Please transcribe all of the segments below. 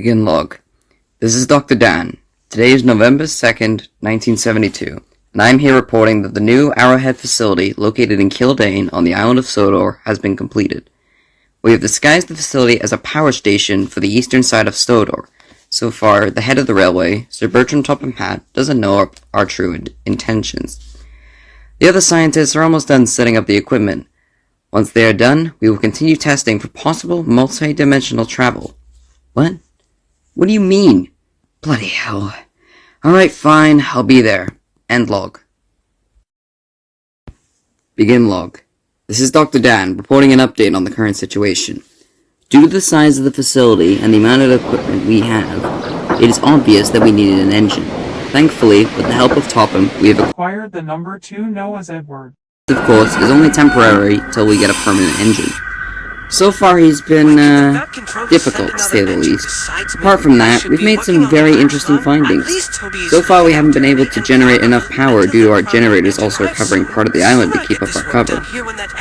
Begin log. This is Dr. Dan. Today is November 2nd, 1972, and I am here reporting that the new Arrowhead facility located in Kildane on the island of Sodor has been completed. We have disguised the facility as a power station for the eastern side of Sodor. So far, the head of the railway, Sir Bertram Topham Hatt, doesn't know our true intentions. The other scientists are almost done setting up the equipment. Once they are done, we will continue testing for possible multi-dimensional travel. What? What do you mean? Bloody hell. Alright, fine, I'll be there. End log. Begin log. This is Dr. Dan, reporting an update on the current situation. Due to the size of the facility and the amount of equipment we have, it is obvious that we needed an engine. Thankfully, with the help of Topham, we have acquired the number 2 Noah's Edward. Of course, is only temporary till we get a permanent engine. So far he's been, difficult to say the least. Apart from that, we've made some very interesting findings. So far we haven't been able to generate enough power due to our generators also covering part of the island to keep up our cover.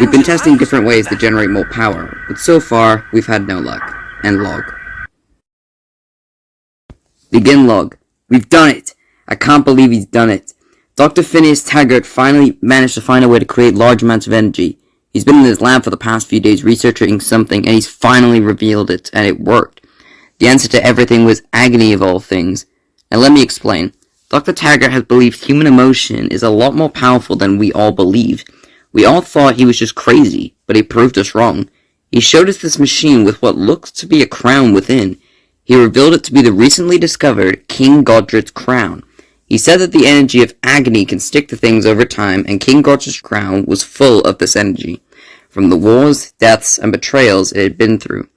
We've been testing different ways to generate more power, but so far, we've had no luck. End log. Begin log. We've done it! I can't believe he's done it. Dr. Phineas Taggart finally managed to find a way to create large amounts of energy. He's been in his lab for the past few days researching something, and he's finally revealed it, and it worked. The answer to everything was agony of all things. Now let me explain. Dr. Taggart has believed human emotion is a lot more powerful than we all believed. We all thought he was just crazy, but he proved us wrong. He showed us this machine with what looks to be a crown within. He revealed it to be the recently discovered King Godred's crown. He said that the energy of agony can stick to things over time, and King Godred's crown was full of this energy, from the wars, deaths, and betrayals it had been through.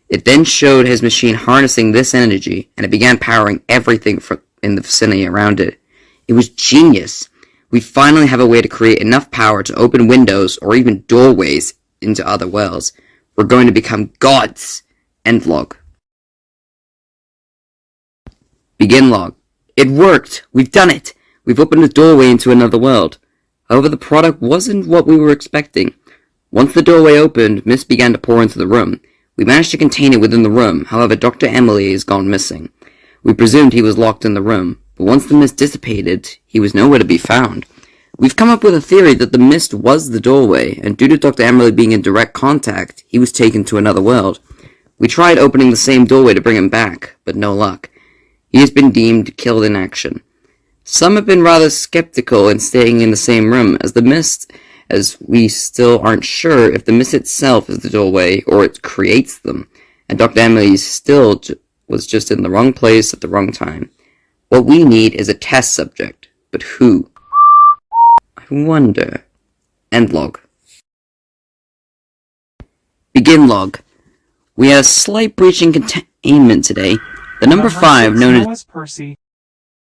It then showed his machine harnessing this energy, and it began powering everything in the vicinity around it. It was genius. We finally have a way to create enough power to open windows or even doorways into other worlds. We're going to become gods. End log. Begin log. It worked! We've done it! We've opened a doorway into another world. However, the product wasn't what we were expecting. Once the doorway opened, mist began to pour into the room. We managed to contain it within the room, however, Dr. Emily has gone missing. We presumed he was locked in the room, but once the mist dissipated, he was nowhere to be found. We've come up with a theory that the mist was the doorway, and due to Dr. Emily being in direct contact, he was taken to another world. We tried opening the same doorway to bring him back, but no luck. He has been deemed killed in action. Some have been rather skeptical in staying in the same room as the mist, as we still aren't sure if the mist itself is the doorway or it creates them, and Dr. Emily still was just in the wrong place at the wrong time. What we need is a test subject, but who? I wonder. End log. Begin log. We had a slight breach in containment today. The number 5, known as Percy,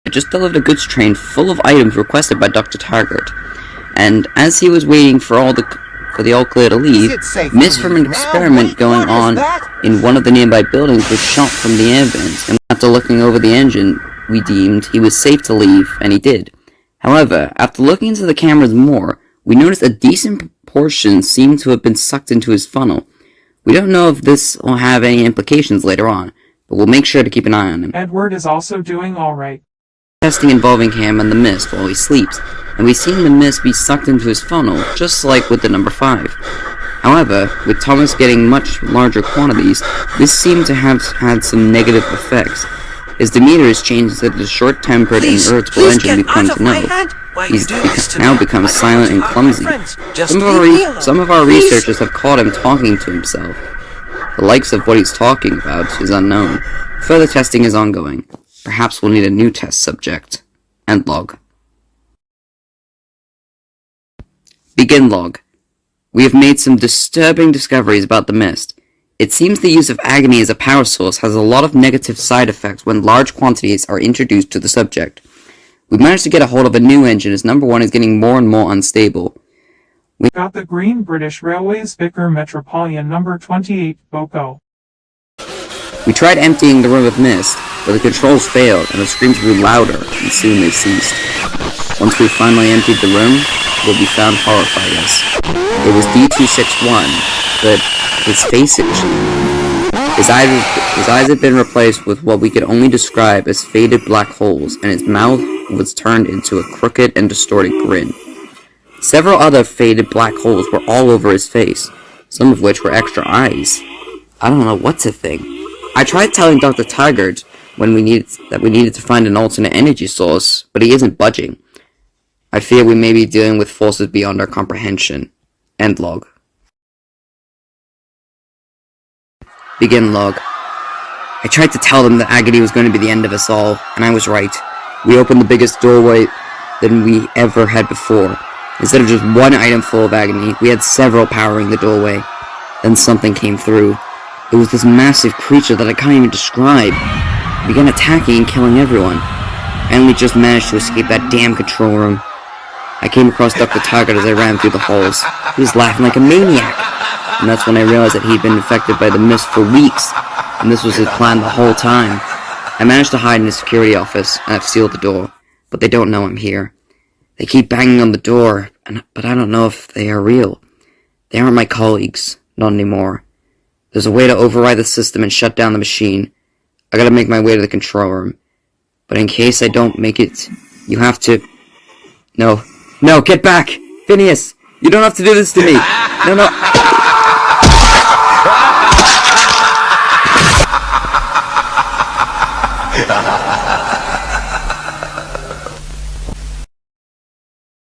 just delivered a goods train full of items requested by Dr. Taggart, and as he was waiting for the all clear to leave, mist from an experiment going on in one of the nearby buildings was shot from the air vents, and after looking over the engine, we deemed he was safe to leave, and he did. However, after looking into the cameras more, we noticed a decent proportion seemed to have been sucked into his funnel. We don't know if this will have any implications later on, but we'll make sure to keep an eye on him. Edward is also doing alright. Testing involving him and the mist while he sleeps, and we've seen the mist be sucked into his funnel, just like with the number 5. However, with Thomas getting much larger quantities, this seemed to have had some negative effects. His demeanor has changed into the short-tempered and irritable engine we've come to know. He's now become silent and clumsy. Some of our researchers have caught him talking to himself. The likes of what he's talking about is unknown. Further testing is ongoing. Perhaps we'll need a new test subject. End log. Begin log. We have made some disturbing discoveries about the mist. It seems the use of agony as a power source has a lot of negative side effects when large quantities are introduced to the subject. We managed to get a hold of a new engine as number 1 is getting more and more unstable. We got the Green British Railways Vicar Metropolitan number 28 Boko. We tried emptying the room of mist, but the controls failed and the screams grew louder, and soon they ceased. Once we finally emptied the room, what we found horrified us. It was D261, but his face had changed. His eyes had been replaced with what we could only describe as faded black holes, and his mouth was turned into a crooked and distorted grin. Several other faded black holes were all over his face, some of which were extra eyes. I don't know what to think. I tried telling Dr. Taggart when we needed to find an alternate energy source, but he isn't budging. I fear we may be dealing with forces beyond our comprehension. End log. Begin log. I tried to tell them that agony was going to be the end of us all, and I was right. We opened the biggest doorway than we ever had before. Instead of just one item full of agony, we had several powering the doorway. Then something came through. It was this massive creature that I can't even describe. It began attacking and killing everyone. I only just managed to escape that damn control room. I came across Dr. Taggart as I ran through the halls. He was laughing like a maniac. And that's when I realized that he'd been infected by the mist for weeks, and this was his plan the whole time. I managed to hide in his security office, and I've sealed the door, but they don't know I'm here. They keep banging on the door, but I don't know if they are real. They aren't my colleagues, not anymore. There's a way to override the system and shut down the machine. I gotta make my way to the control room. But in case I don't make it, you have to... No, get back! Phineas! You don't have to do this to me! No.